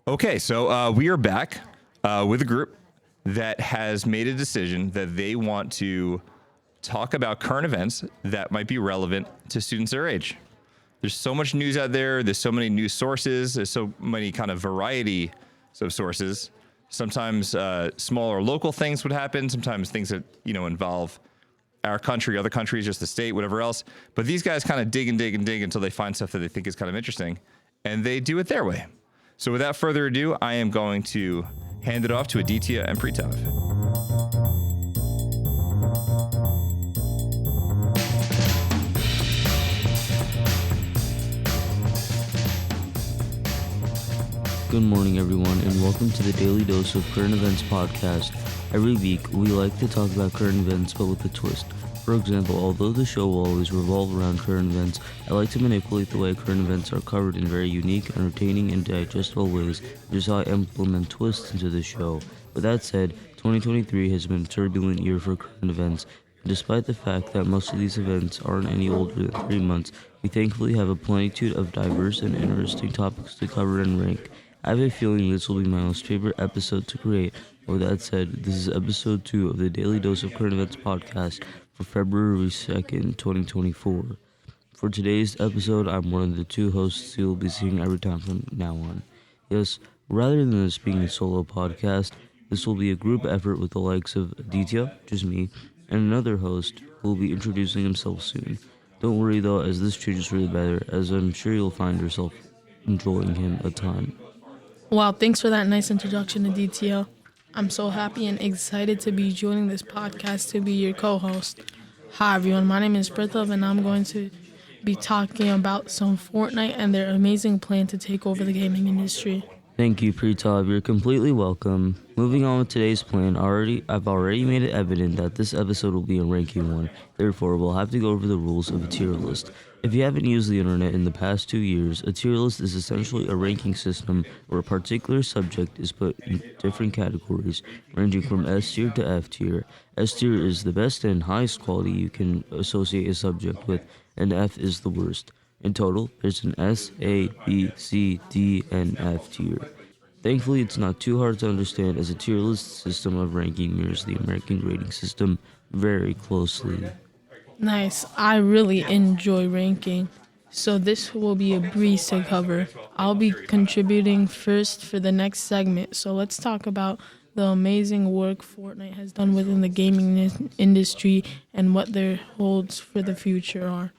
Okay, so we are back with a group that has made a decision that they want to talk about current events that might be relevant to students their age. There's so much news out there. There's so many news sources. There's so many kind of variety of sources. Sometimes smaller local things would happen. Sometimes things that, involve our country, other countries, just the state, whatever else. But these guys kind of dig and dig and dig until they find stuff that they think is kind of interesting, and they do it their way. So without further ado, I am going to hand it off to Aditya and Prithav. Good morning, everyone, and welcome to the Daily Dose of Current Events podcast. Every week, we like to talk about current events, but with a twist. For example, although the show will always revolve around current events, I like to manipulate the way current events are covered in very unique, entertaining, and digestible ways, which is how I implement twists into the show. With that said, 2023 has been a turbulent year for current events. Despite the fact that most of these events aren't any older than 3 months, we thankfully have a plenitude of diverse and interesting topics to cover and rank. I have a feeling this will be my most favorite episode to create. With that said, this is episode 2 of the Daily Dose of Current Events podcast for February 2nd, 2024. For today's episode, I'm one of the 2 hosts you'll be seeing every time from now on. Yes, rather than this being a solo podcast, this will be a group effort with the likes of Aditya, just me, and another host who will be introducing himself soon. Don't worry though, as this changes for the better, as I'm sure you'll find yourself enjoying him a ton. Wow, thanks for that nice introduction, Aditya. I'm so happy and excited to be joining this podcast to be your co-host. Hi, everyone. My name is Prithav, and I'm going to be talking about some Fortnite and their amazing plan to take over the gaming industry. Thank you, Prithav. You're completely welcome. Moving on with today's plan, I've already made it evident that this episode will be a ranking one. Therefore, we'll have to go over the rules of a tier list. If you haven't used the internet in the past 2 years, a tier list is essentially a ranking system where a particular subject is put in different categories, ranging from S tier to F tier. S tier is the best and highest quality you can associate a subject with, and F is the worst. In total, there's an S, A, B, C, D, and F tier. Thankfully, it's not too hard to understand, as a tier list system of ranking mirrors the American grading system very closely. Nice. I really enjoy ranking, so this will be a breeze to cover. I'll be contributing first for the next segment, so let's talk about the amazing work Fortnite has done within the gaming industry and what their holds for the future are.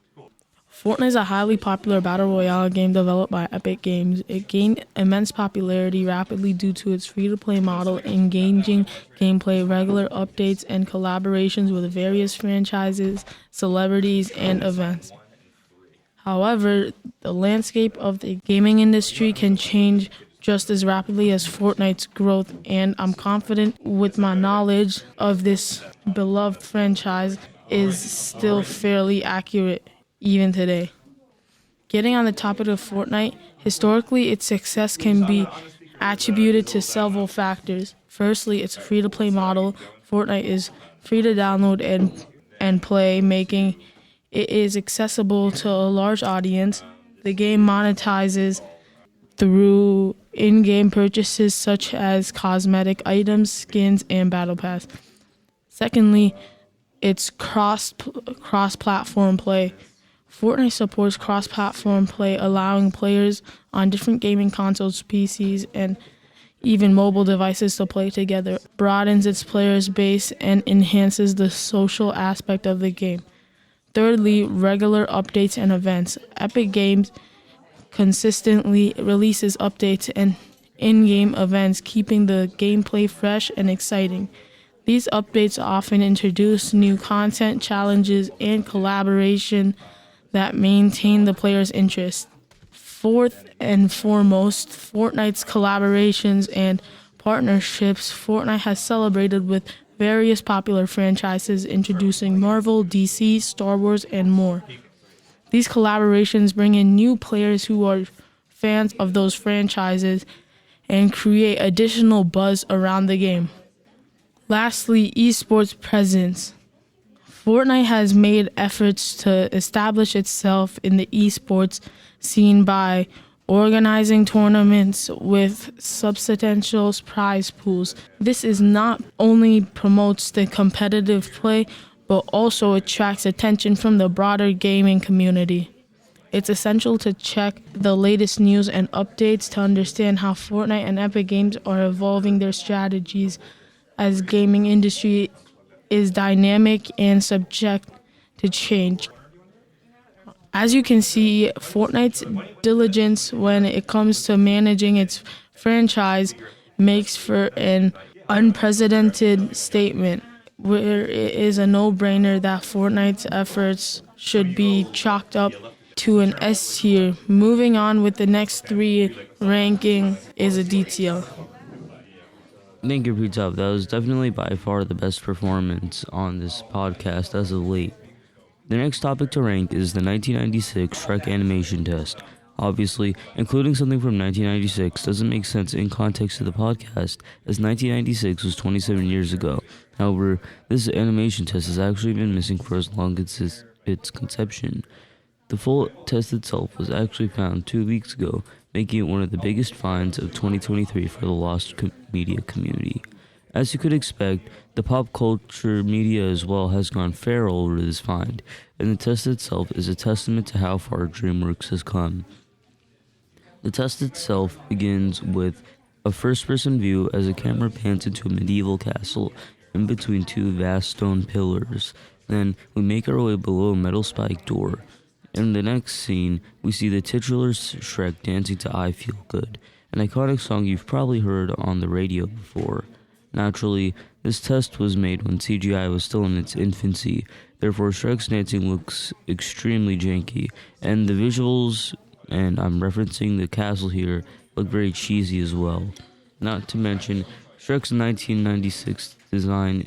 Fortnite is a highly popular battle royale game developed by Epic Games. It gained immense popularity rapidly due to its free-to-play model, engaging gameplay, regular updates, and collaborations with various franchises, celebrities, and events. However, the landscape of the gaming industry can change just as rapidly as Fortnite's growth, and I'm confident with my knowledge of this beloved franchise is still fairly accurate even today. Getting on the topic of Fortnite, historically its success can be attributed to several factors. Firstly, its free-to-play model. Fortnite is free to download and play, making it is accessible to a large audience. The game monetizes through in-game purchases such as cosmetic items, skins, and battle pass. Secondly, it's cross-platform play. Fortnite supports cross-platform play, allowing players on different gaming consoles, PCs, and even mobile devices to play together, broadens its players base, and enhances the social aspect of the game. Thirdly, regular updates and events. Epic Games consistently releases updates and in-game events, keeping the gameplay fresh and exciting. These updates often introduce new content, challenges, and collaboration that maintain the player's interest. Fourth and foremost, Fortnite's collaborations and partnerships. Fortnite has celebrated with various popular franchises, introducing Marvel, DC, Star Wars, and more. These collaborations bring in new players who are fans of those franchises and create additional buzz around the game. Lastly, esports presence. Fortnite has made efforts to establish itself in the esports scene by organizing tournaments with substantial prize pools. This is not only promotes the competitive play, but also attracts attention from the broader gaming community. It's essential to check the latest news and updates to understand how Fortnite and Epic Games are evolving their strategies, as gaming industry is dynamic and subject to change. As you can see, Fortnite's diligence when it comes to managing its franchise makes for an unprecedented statement, where it is a no-brainer that Fortnite's efforts should be chalked up to an S tier. Moving on with the next 3 ranking is Aditya. Thank you, Prithav. That was definitely by far the best performance on this podcast as of late. The next topic to rank is the 1996 Shrek Animation Test. Obviously, including something from 1996 doesn't make sense in context of the podcast, as 1996 was 27 years ago. However, this animation test has actually been missing for as long as its conception. The full test itself was actually found 2 weeks ago, making it one of the biggest finds of 2023 for the lost media community. As you could expect, the pop culture media as well has gone feral over this find, and the test itself is a testament to how far DreamWorks has come. The test itself begins with a first-person view as a camera pans into a medieval castle in between 2 vast stone pillars. Then we make our way below a metal spike door. In the next scene, we see the titular Shrek dancing to I Feel Good, an iconic song you've probably heard on the radio before. Naturally, this test was made when CGI was still in its infancy, therefore Shrek's dancing looks extremely janky, and the visuals, and I'm referencing the castle here, look very cheesy as well. Not to mention, Shrek's 1996 design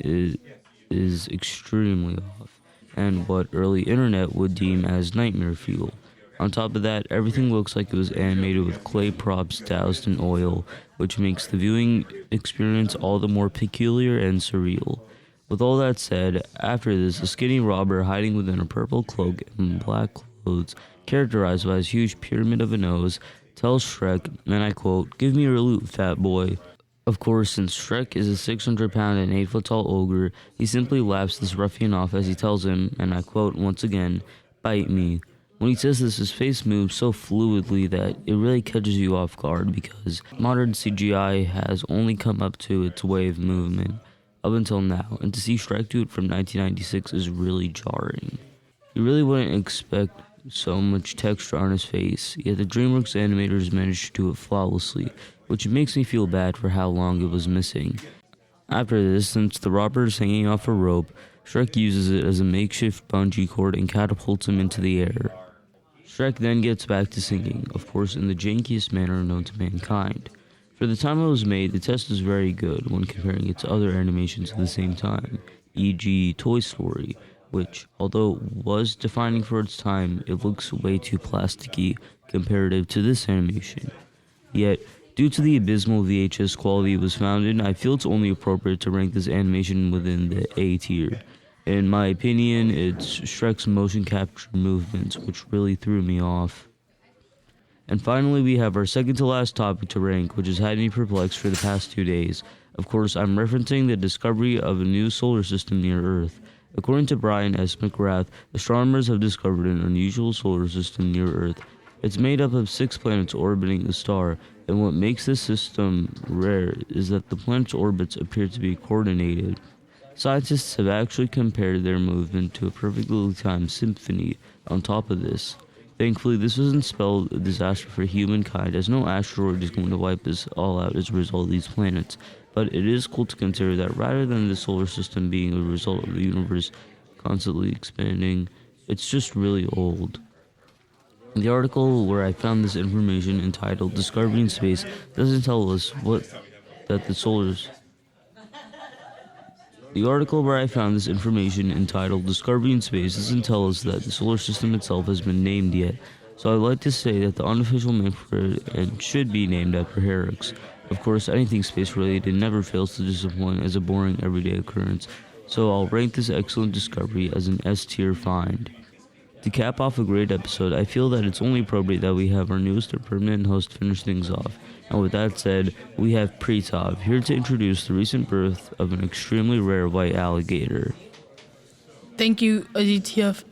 is extremely off, and what early internet would deem as nightmare fuel. On top of that, everything looks like it was animated with clay props doused in oil, which makes the viewing experience all the more peculiar and surreal. With all that said, after this, a skinny robber hiding within a purple cloak and black clothes, characterized by his huge pyramid of a nose, tells Shrek, and I quote, "Give me your loot, fat boy." Of course, since Shrek is a 600-pound and 8-foot-tall ogre, he simply laughs this ruffian off as he tells him, and I quote once again, "Bite me." When he says this, his face moves so fluidly that it really catches you off guard, because modern CGI has only come up to its way of movement up until now, and to see Shrek do it from 1996 is really jarring. You really wouldn't expect so much texture on his face, yet the DreamWorks animators managed to do it flawlessly, which makes me feel bad for how long it was missing. After this, since the robber is hanging off a rope, Shrek uses it as a makeshift bungee cord and catapults him into the air. Shrek then gets back to singing, of course in the jankiest manner known to mankind. For the time it was made, the test was very good when comparing it to other animations of the same time, e.g. Toy Story, which, although was defining for its time, it looks way too plasticky comparative to this animation. Yet, due to the abysmal VHS quality it was found in, I feel it's only appropriate to rank this animation within the A tier. In my opinion, it's Shrek's motion capture movements which really threw me off. And finally, we have our second to last topic to rank, which has had me perplexed for the past 2 days. Of course, I'm referencing the discovery of a new solar system near Earth. According to Brian S. McGrath, astronomers have discovered an unusual solar system near Earth. It's made up of 6 planets orbiting a star, and what makes this system rare is that the planets' orbits appear to be coordinated. Scientists have actually compared their movement to a perfectly timed symphony. On top of this, thankfully this doesn't spell a disaster for humankind, as no asteroid is going to wipe us all out as a result of these planets, but it is cool to consider that rather than the solar system being a result of the universe constantly expanding, it's just really old. The article where I found this information, entitled "Discovery in Space," doesn't tell us The article where I found this information, entitled "Discovery in Space," doesn't tell us that the solar system itself has been named yet, so I'd like to say that the unofficial name for it and should be named after Herricks. Of course, anything space-related never fails to disappoint as a boring everyday occurrence, so I'll rank this excellent discovery as an S-tier find. To cap off a great episode, I feel that it's only appropriate that we have our newest and permanent host finish things off. And with that said, we have Prithav here to introduce the recent birth of an extremely rare white alligator. Thank you, Aditya, for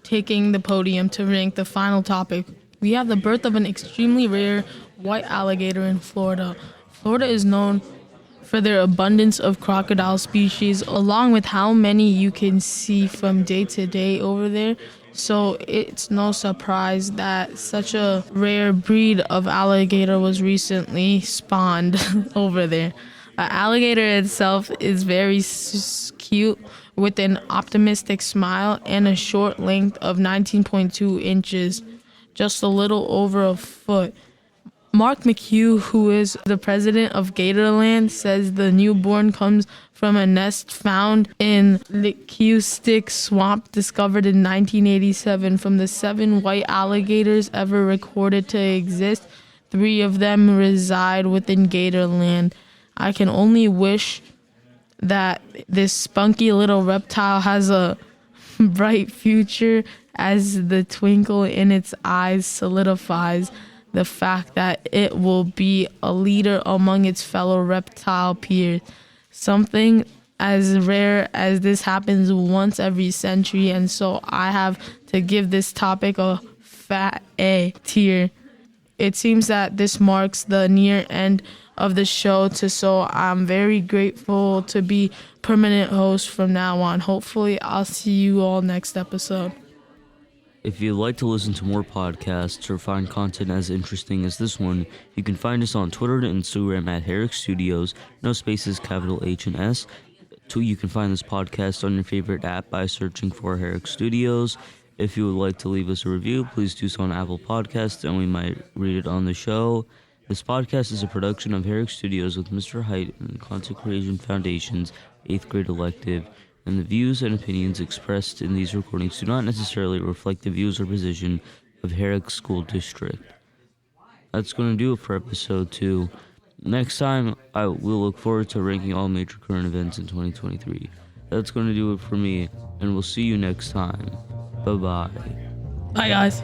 taking the podium to rank the final topic. We have the birth of an extremely rare white alligator in Florida. Florida is known for their abundance of crocodile species, along with how many you can see from day to day over there. So it's no surprise that such a rare breed of alligator was recently spawned over there. An alligator itself is very cute, with an optimistic smile and a short length of 19.2 inches, just a little over a foot. Mark McHugh, who is the president of Gatorland, says the newborn comes from a nest found in Lickstick Swamp, discovered in 1987. From the 7 white alligators ever recorded to exist, 3 of them reside within Gatorland. I can only wish that this spunky little reptile has a bright future, as the twinkle in its eyes solidifies the fact that it will be a leader among its fellow reptile peers. Something as rare as this happens once every century, and so I have to give this topic a fat A tier. It seems that this marks the near end of the show, so I'm very grateful to be permanent host from now on. Hopefully, I'll see you all next episode. If you'd like to listen to more podcasts or find content as interesting as this one, you can find us on Twitter and Instagram at Herricks Studios, no spaces, capital H and S. You can find this podcast on your favorite app by searching for Herricks Studios. If you would like to leave us a review, please do so on Apple Podcasts, and we might read it on the show. This podcast is a production of Herricks Studios with Mr. Heit and Content Creation Foundation's 8th grade elective, and the views and opinions expressed in these recordings do not necessarily reflect the views or position of Herricks School District. That's going to do it for episode 2. Next time, I will look forward to ranking all major current events in 2023. That's going to do it for me, and we'll see you next time. Bye-bye. Bye, guys.